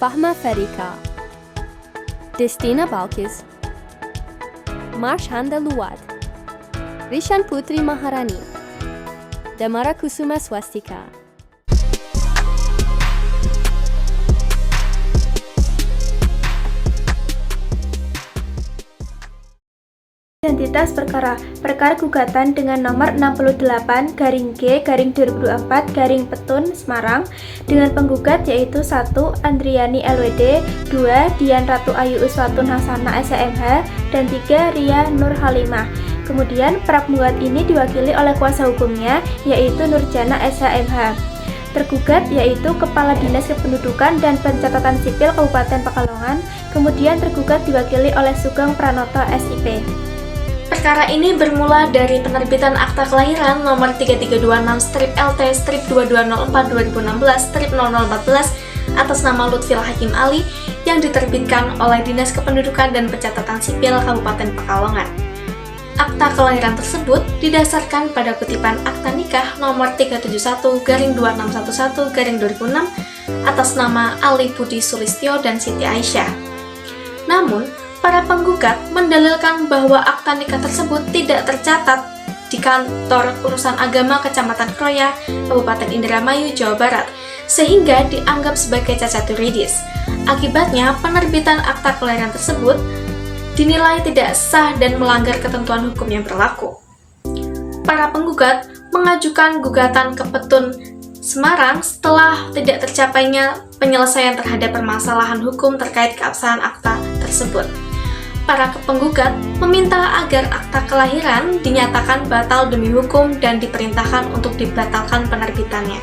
Fahma Farika, Destina Balkis, Marshanda Luwad, Rishan Putri Maharani, Damara Kusuma Swastika. Identitas perkara gugatan dengan nomor 68-G-2024-Petun Semarang dengan penggugat yaitu 1. Andriani LWD, 2. Dian Ratu Ayu Uswatun Hasanah SMH, dan 3. Ria Nur Halimah. Kemudian para penggugat ini diwakili oleh kuasa hukumnya yaitu Nurjana SHMH. Tergugat yaitu Kepala Dinas Kependudukan dan Pencatatan Sipil Kabupaten Pekalongan. Kemudian tergugat diwakili oleh Sugeng Pranoto SIP. Perkara ini bermula dari penerbitan Akta Kelahiran nomor 3326-LT-2204-2016-0014 atas nama Lutfil Hakim Ali yang diterbitkan oleh Dinas Kependudukan dan Pencatatan Sipil Kabupaten Pekalongan. Akta kelahiran tersebut didasarkan pada kutipan Akta Nikah nomor 371-2611-2006 atas nama Ali Budi Sulistyo dan Siti Aisyah. Namun, para penggugat mendalilkan bahwa akta nikah tersebut tidak tercatat di Kantor Urusan Agama Kecamatan Kroya, Kabupaten Indramayu, Jawa Barat, sehingga dianggap sebagai cacat yuridis. Akibatnya, penerbitan akta kelahiran tersebut dinilai tidak sah dan melanggar ketentuan hukum yang berlaku. Para penggugat mengajukan gugatan ke Petun Semarang setelah tidak tercapainya penyelesaian terhadap permasalahan hukum terkait keabsahan akta tersebut. Para penggugat meminta agar akta kelahiran dinyatakan batal demi hukum dan diperintahkan untuk dibatalkan penerbitannya.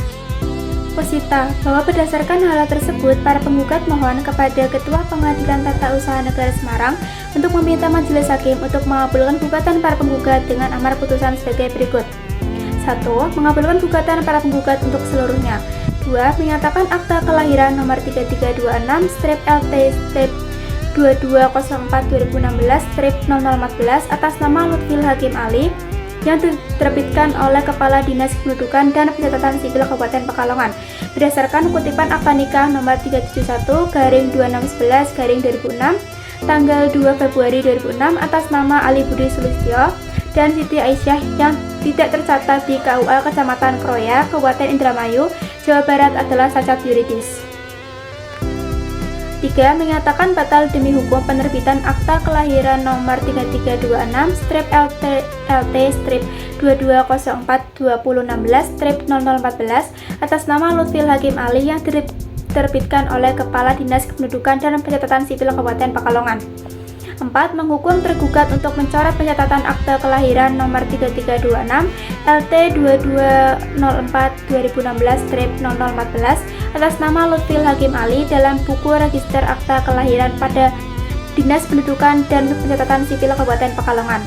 Posita, bahwa berdasarkan hal tersebut, para penggugat mohon kepada Ketua Pengadilan Tata Usaha Negara Semarang untuk meminta Majelis Hakim untuk mengabulkan gugatan para penggugat dengan amar putusan sebagai berikut. 1. Mengabulkan gugatan para penggugat untuk seluruhnya. 2. Menyatakan akta kelahiran nomor 3326-LT- 2204-2016-0014 atas nama Lutfil Hakim Ali yang diterbitkan oleh Kepala Dinas Kependudukan dan Pencatatan Sipil Kabupaten Pekalongan berdasarkan kutipan Akta Nikah nomor 371-2611-2006 tanggal 2 Februari 2006 atas nama Ali Budi Sulistyo dan Siti Aisyah yang tidak tercatat di KUA Kecamatan Kroya, Kabupaten Indramayu, Jawa Barat adalah cacat yuridis. 3. Menyatakan batal demi hukum penerbitan Akta Kelahiran nomor 3326-LT-2204-2016-0014 atas nama Lutfil Hakim Ali yang diterbitkan oleh Kepala Dinas Kependudukan dan Pencatatan Sipil Kabupaten Pekalongan. 4. Menghukum tergugat untuk mencoret pencatatan akta kelahiran nomor 3326 LT-2204-2016-0014 atas nama Lutfil Hakim Ali dalam buku register akta kelahiran pada Dinas Pendudukan dan Pencatatan Sipil Kabupaten Pekalongan.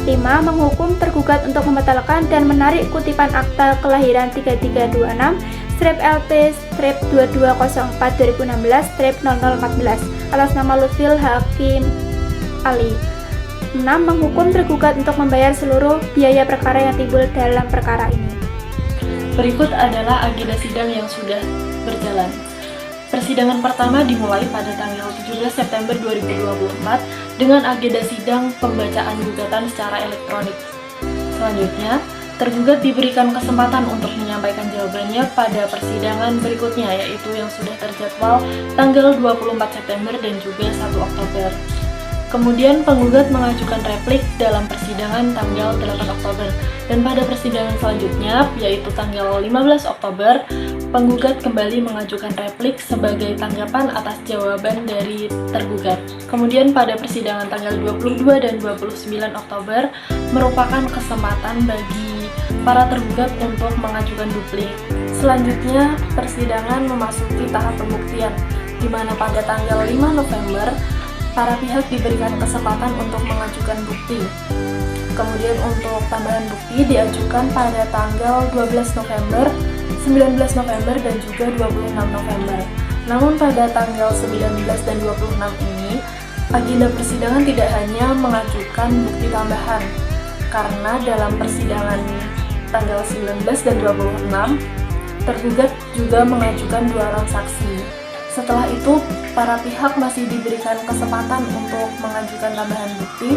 5. Menghukum tergugat untuk membatalkan dan menarik kutipan akta kelahiran 3326-LT-2204-2016-0014 atas nama Lutfil Hakim Ali. 6. Menghukum tergugat untuk membayar seluruh biaya perkara yang timbul dalam perkara ini. Berikut adalah agenda sidang yang sudah berjalan. Persidangan pertama dimulai pada tanggal 17 September 2024 dengan agenda sidang pembacaan gugatan secara elektronik. Selanjutnya, tergugat diberikan kesempatan untuk menyampaikan jawabannya pada persidangan berikutnya, yaitu yang sudah terjadwal tanggal 24 September dan juga 1 Oktober. Kemudian penggugat mengajukan replik dalam persidangan tanggal 8 Oktober dan pada persidangan selanjutnya yaitu tanggal 15 Oktober penggugat kembali mengajukan replik sebagai tanggapan atas jawaban dari tergugat. Kemudian pada persidangan tanggal 22 dan 29 Oktober merupakan kesempatan bagi para tergugat untuk mengajukan duplik. Selanjutnya persidangan memasuki tahap pembuktian di mana pada tanggal 5 November para pihak diberikan kesempatan untuk mengajukan bukti. Kemudian untuk tambahan bukti diajukan pada tanggal 12 November, 19 November, dan juga 26 November. Namun pada tanggal 19 dan 26 ini, agenda persidangan tidak hanya mengajukan bukti tambahan, karena dalam persidangan tanggal 19 dan 26, tergugat juga mengajukan 2 orang saksi. Setelah itu, para pihak masih diberikan kesempatan untuk mengajukan tambahan bukti,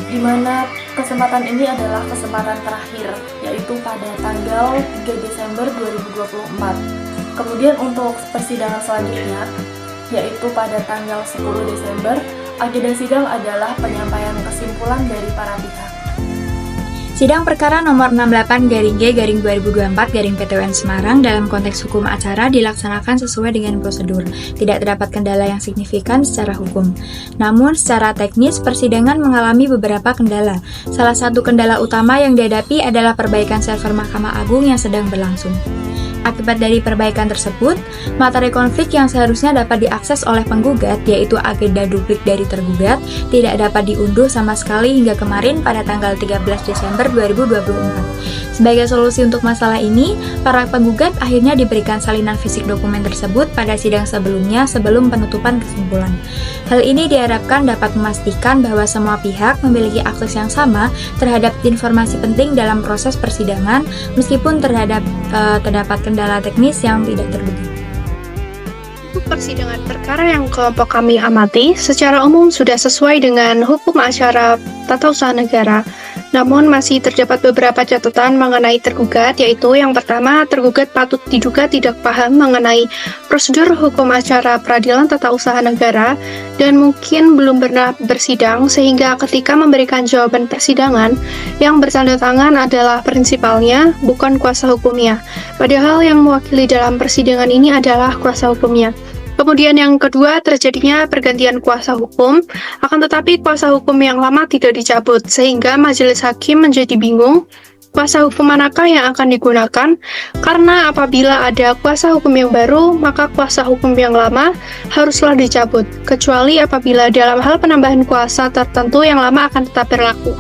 di mana kesempatan ini adalah kesempatan terakhir, yaitu pada tanggal 3 Desember 2024. Kemudian untuk persidangan selanjutnya, yaitu pada tanggal 10 Desember, agenda sidang adalah penyampaian kesimpulan dari para pihak. Sidang perkara nomor 68-G-2024-PTUN Semarang dalam konteks hukum acara dilaksanakan sesuai dengan prosedur. Tidak terdapat kendala yang signifikan secara hukum. Namun, secara teknis, persidangan mengalami beberapa kendala. Salah satu kendala utama yang dihadapi adalah perbaikan server Mahkamah Agung yang sedang berlangsung. Akibat dari perbaikan tersebut, materi konflik yang seharusnya dapat diakses oleh penggugat, yaitu agenda duplik dari tergugat, tidak dapat diunduh sama sekali hingga kemarin pada tanggal 13 Desember 2024. Sebagai solusi untuk masalah ini, para penggugat akhirnya diberikan salinan fisik dokumen tersebut pada sidang sebelumnya sebelum penutupan kesimpulan. Hal ini diharapkan dapat memastikan bahwa semua pihak memiliki akses yang sama terhadap informasi penting dalam proses persidangan, meskipun terdapat kendala teknis yang tidak terduga. Untuk persidangan perkara yang kelompok kami amati, secara umum sudah sesuai dengan hukum acara tata usaha negara. Namun masih terdapat beberapa catatan mengenai tergugat, yaitu yang pertama, tergugat patut diduga tidak paham mengenai prosedur hukum acara peradilan tata usaha negara dan mungkin belum pernah bersidang, sehingga ketika memberikan jawaban persidangan, yang bertanda tangan adalah prinsipalnya, bukan kuasa hukumnya. Padahal yang mewakili dalam persidangan ini adalah kuasa hukumnya. Kemudian yang kedua, terjadinya pergantian kuasa hukum, akan tetapi kuasa hukum yang lama tidak dicabut, sehingga majelis hakim menjadi bingung kuasa hukum manakah yang akan digunakan, karena apabila ada kuasa hukum yang baru, maka kuasa hukum yang lama haruslah dicabut, kecuali apabila dalam hal penambahan kuasa tertentu yang lama akan tetap berlaku.